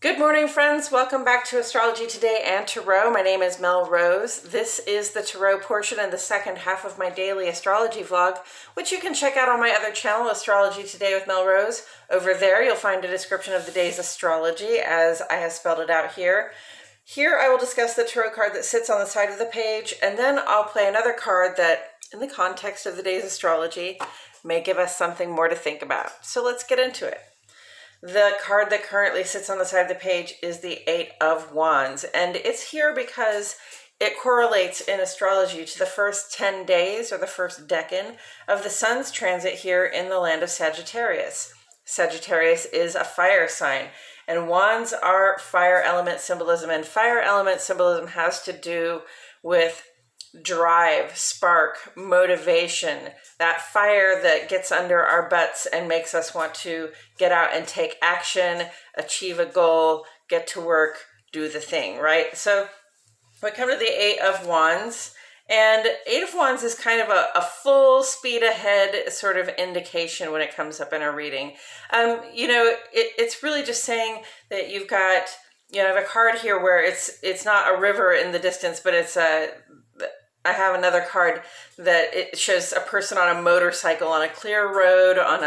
Good morning, friends. Welcome back to Astrology Today and Tarot. My name is Mel Rose. This is the Tarot portion and the second half of my daily astrology vlog, which you can check out on my other channel, Astrology Today with Mel Rose. Over there, you'll find a description of the day's astrology as I have spelled it out here. Here, I will discuss the tarot card that sits on the side of the page, and then I'll play another card that, in the context of the day's astrology, may give us something more to think about. So let's get into it. The card that currently sits on the side of the page is the Eight of Wands, and it's here because it correlates in astrology to the first 10 days or the first decan of the sun's transit here in the land of Sagittarius. Sagittarius is a fire sign, and wands are fire element symbolism, and fire element symbolism has to do with drive, spark, motivation, that fire that gets under our butts and makes us want to get out and take action, achieve a goal, get to work, do the thing, right? So we come to the Eight of Wands, and Eight of Wands is kind of a full speed ahead sort of indication when it comes up in a reading. It's really just saying that you've got, I have a card here where it's not a river in the distance, but I have another card that it shows a person on a motorcycle on a clear road on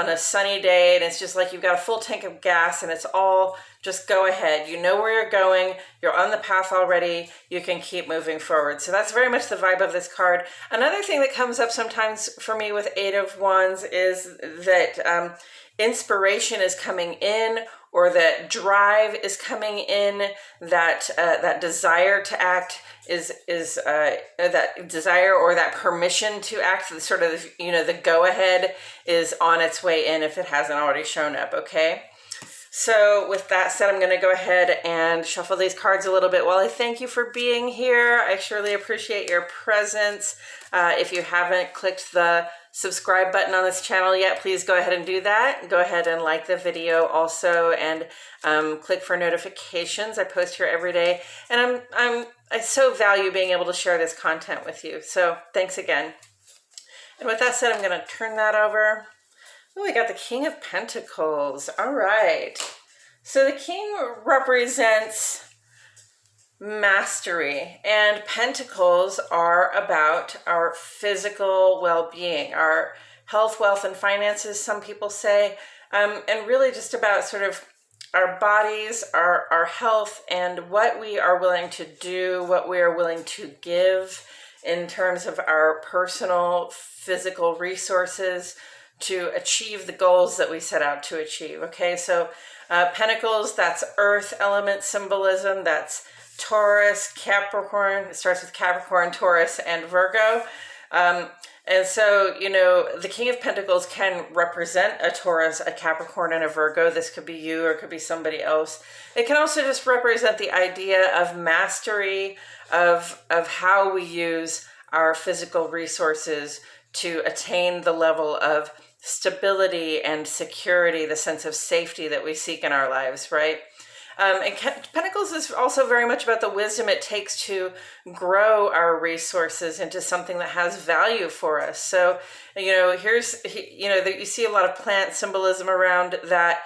a sunny day, and it's just like you've got a full tank of gas and it's all just go ahead. You know where you're going, you're on the path already, you can keep moving forward. So that's very much the vibe of this card. Another thing that comes up sometimes for me with Eight of Wands is that inspiration is coming in, or that drive is coming in, that desire to act is that desire or that permission to act, the sort of, the go-ahead is on its way in if it hasn't already shown up, okay? So with that said, I'm going to go ahead and shuffle these cards a little bit while I thank you for being here. I surely appreciate your presence. If you haven't clicked the subscribe button on this channel yet, please go ahead and do that. Go ahead and like the video also, and click for notifications. I post here every day, and I so value being able to share this content with you. So thanks again. And with that said, I'm going to turn that over. Oh, we got the King of Pentacles. All right. So the King represents mastery, and Pentacles are about our physical well-being, our health, wealth, and finances, some people say, and really just about sort of our bodies, our health, and what we are willing to do, what we are willing to give in terms of our personal physical resources to achieve the goals that we set out to achieve. Okay, so Pentacles, that's earth element symbolism, that's Taurus, Capricorn. It starts with Capricorn, Taurus, and Virgo. And so, the King of Pentacles can represent a Taurus, a Capricorn, and a Virgo. This could be you or it could be somebody else. It can also just represent the idea of mastery of how we use our physical resources to attain the level of stability and security, the sense of safety that we seek in our lives, right? And Pentacles is also very much about the wisdom it takes to grow our resources into something that has value for us. So, you see a lot of plant symbolism around that,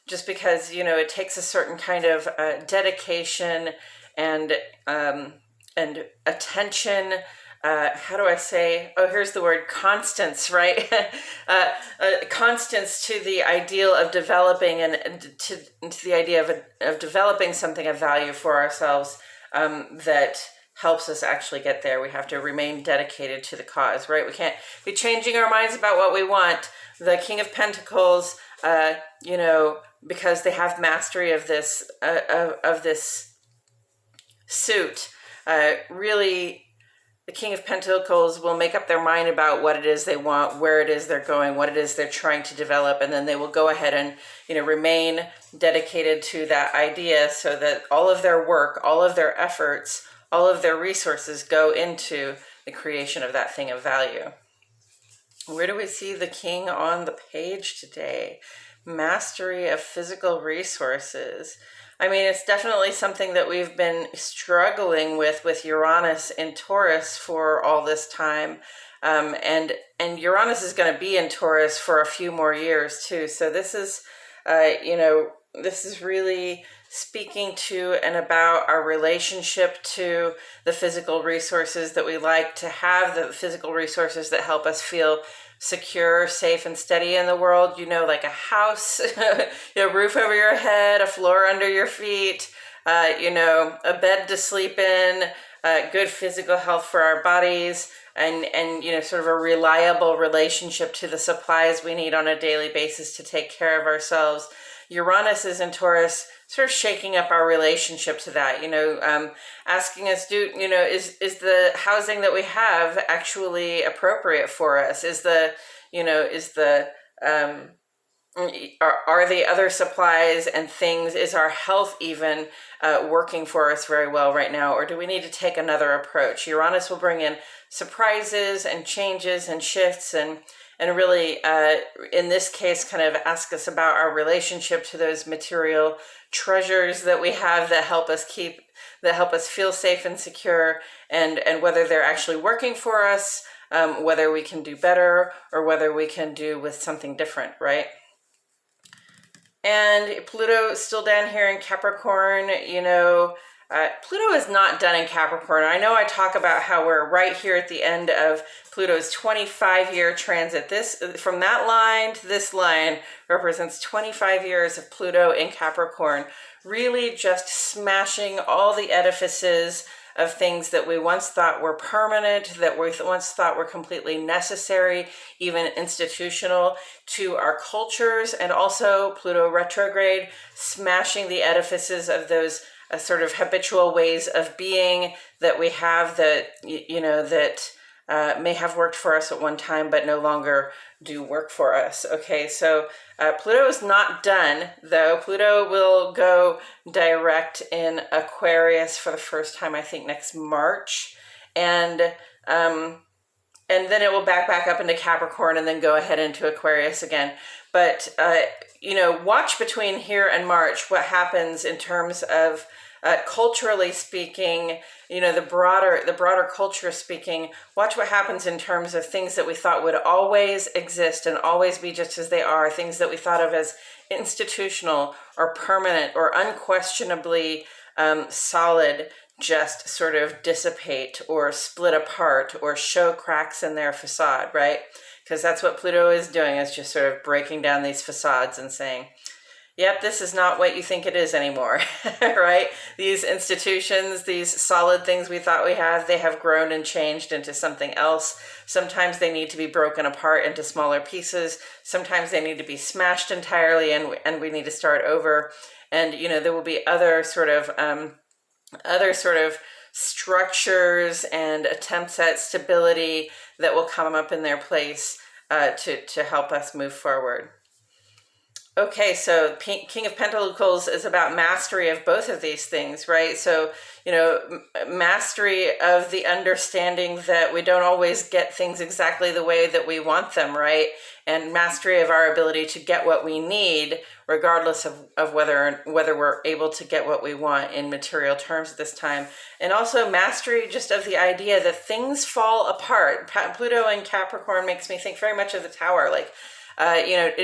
just because, it takes a certain kind of dedication and attention. How do I say? Oh, here's the word constance, right? Constance to the ideal of developing and to the idea of developing something of value for ourselves that helps us actually get there. We have to remain dedicated to the cause, right? We can't be changing our minds about what we want. The King of Pentacles, because they have mastery of this suit, really. The King of Pentacles will make up their mind about what it is they want, where it is they're going, what it is they're trying to develop, and then they will go ahead and, remain dedicated to that idea so that all of their work, all of their efforts, all of their resources go into the creation of that thing of value. Where do we see the King on the page today? Mastery of physical resources. I mean, it's definitely something that we've been struggling with Uranus in Taurus for all this time. And Uranus is going to be in Taurus for a few more years too. So this is, this is really speaking to and about our relationship to the physical resources that we like to have, the physical resources that help us feel secure, safe, and steady in the world. You know, like a house, a roof over your head, a floor under your feet, a bed to sleep in, good physical health for our bodies, and sort of a reliable relationship to the supplies we need on a daily basis to take care of ourselves. Uranus is in Taurus, sort of shaking up our relationship to that, asking us, is the housing that we have actually appropriate for us? Are the other supplies and things, is our health even working for us very well right now, or do we need to take another approach? Uranus will bring in surprises and changes and shifts, and really, in this case, kind of ask us about our relationship to those material treasures that we have that help us feel safe and secure, and whether they're actually working for us, whether we can do better, or whether we can do with something different, right? And Pluto is still down here in Capricorn. Pluto is not done in Capricorn. I know I talk about how we're right here at the end of Pluto's 25-year transit. From that line to this line represents 25 years of Pluto in Capricorn, really just smashing all the edifices of things that we once thought were permanent, that we once thought were completely necessary, even institutional to our cultures, and also Pluto retrograde, smashing the edifices of those sort of habitual ways of being that we have that, may have worked for us at one time, but no longer do work for us. Okay, so Pluto is not done, though. Pluto will go direct in Aquarius for the first time, I think, next March. And then it will back up into Capricorn and then go ahead into Aquarius again. But, watch between here and March what happens in terms of culturally speaking, the broader culture speaking. Watch what happens in terms of things that we thought would always exist and always be just as they are, things that we thought of as institutional or permanent or unquestionably solid, just sort of dissipate or split apart or show cracks in their facade, right? Because that's what Pluto is doing, is just sort of breaking down these facades and saying, yep, this is not what you think it is anymore, right? These institutions, these solid things we thought we had, they have grown and changed into something else. Sometimes they need to be broken apart into smaller pieces. Sometimes they need to be smashed entirely, and we need to start over. And, there will be other sort of structures and attempts at stability that will come up in their place to help us move forward. Okay, so King of Pentacles is about mastery of both of these things, right? So, mastery of the understanding that we don't always get things exactly the way that we want them, right? And mastery of our ability to get what we need, regardless of whether we're able to get what we want in material terms at this time. And also mastery just of the idea that things fall apart. Pluto in Capricorn makes me think very much of the Tower, like,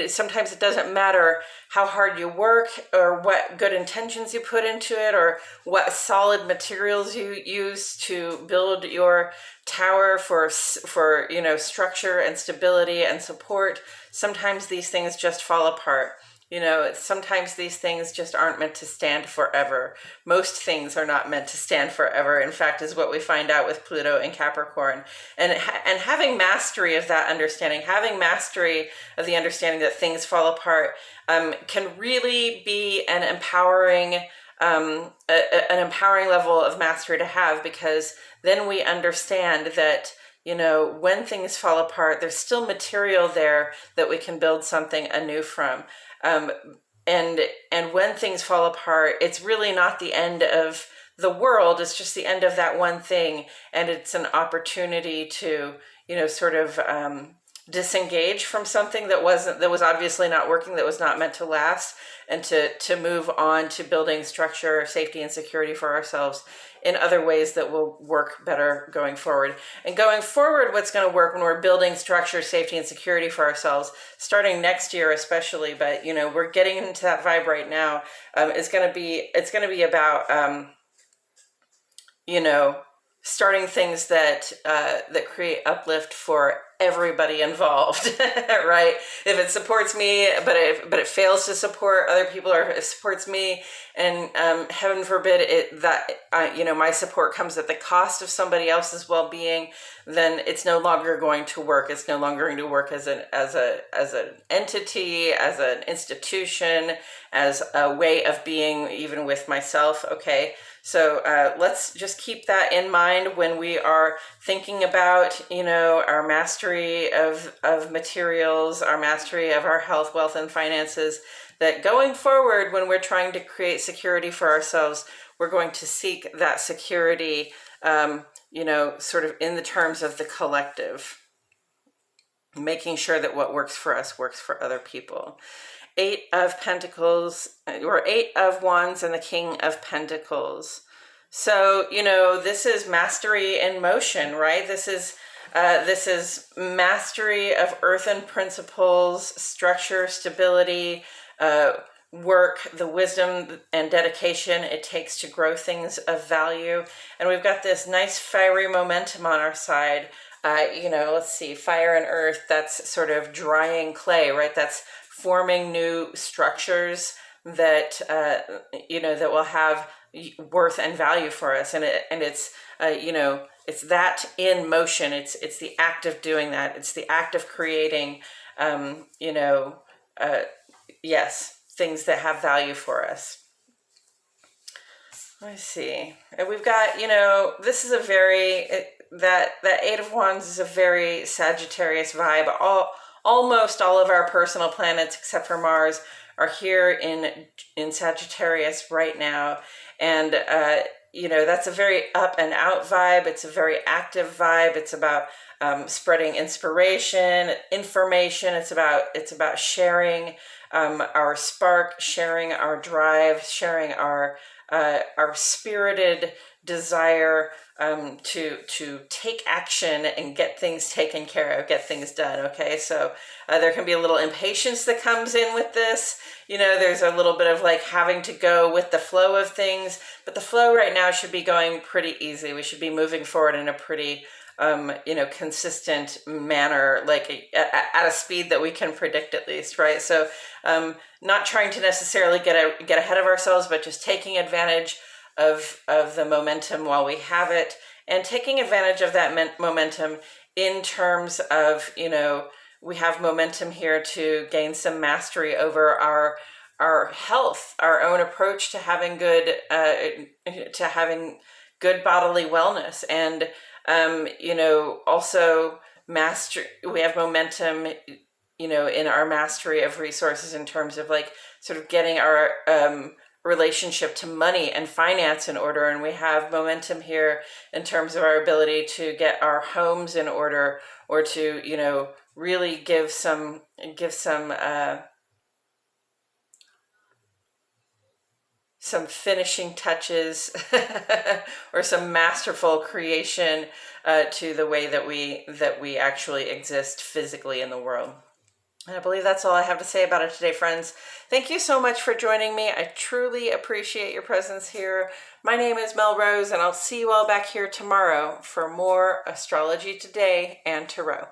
sometimes it doesn't matter how hard you work or what good intentions you put into it or what solid materials you use to build your tower for structure and stability and support. Sometimes these things just fall apart. Sometimes these things just aren't meant to stand forever. Most things are not meant to stand forever, in fact, is what we find out with Pluto in Capricorn. And having mastery of that understanding, having mastery of the understanding that things fall apart, can really be an empowering level of mastery to have, because then we understand that when things fall apart, there's still material there that we can build something anew from. And when things fall apart, it's really not the end of the world. It's just the end of that one thing. And it's an opportunity to, disengage from something that was obviously not working, that was not meant to last, and to move on to building structure, safety, and security for ourselves in other ways that will work better going forward. And going forward, what's going to work when we're building structure, safety, and security for ourselves, starting next year especially, but we're getting into that vibe right now, it's going to be about starting things that create uplift for everybody involved, right? If it supports me, but it fails to support other people, or it supports me, and heaven forbid my support comes at the cost of somebody else's well-being, then it's no longer going to work. It's no longer going to work as an entity, as an institution, as a way of being, even with myself. Okay. So let's just keep that in mind when we are thinking about, our mastery of materials, our mastery of our health, wealth, and finances, that going forward, when we're trying to create security for ourselves, we're going to seek that security, sort of in the terms of the collective, making sure that what works for us works for other people. 8 of Pentacles, or 8 of Wands, and the King of Pentacles. So, this is mastery in motion, right? This is mastery of earthen principles, structure, stability, work, the wisdom and dedication it takes to grow things of value. And we've got this nice fiery momentum on our side. Let's see, fire and earth, that's sort of drying clay, right? That's forming new structures that that will have worth and value for us, and it's it's that in motion. It's the act of doing that. It's the act of creating things that have value for us. Let's see. And we've got, this is a very, that 8 of Wands is a very Sagittarius vibe. Almost all of our personal planets, except for Mars, are here in Sagittarius right now. And, that's a very up and out vibe. It's a very active vibe. It's about spreading inspiration, information. It's about sharing our spark, sharing our drive, sharing our spirited desire to take action and get things taken care of, get things done. Okay, so there can be a little impatience that comes in with this. There's a little bit of like having to go with the flow of things, but the flow right now should be going pretty easy. We should be moving forward in a pretty consistent manner, like at a speed that we can predict at least, right? So not trying to necessarily get ahead of ourselves, but just taking advantage of the momentum while we have it, and taking advantage of that momentum in terms of, we have momentum here to gain some mastery over our health, our own approach to having good bodily wellness, and also we have momentum, in our mastery of resources in terms of like sort of getting our relationship to money and finance in order. And we have momentum here in terms of our ability to get our homes in order, or to, really give some finishing touches or some masterful creation to the way that we actually exist physically in the world. And I believe that's all I have to say about it today, friends. Thank you so much for joining me. I truly appreciate your presence here. My name is Mel Rose, and I'll see you all back here tomorrow for more Astrology Today and Tarot.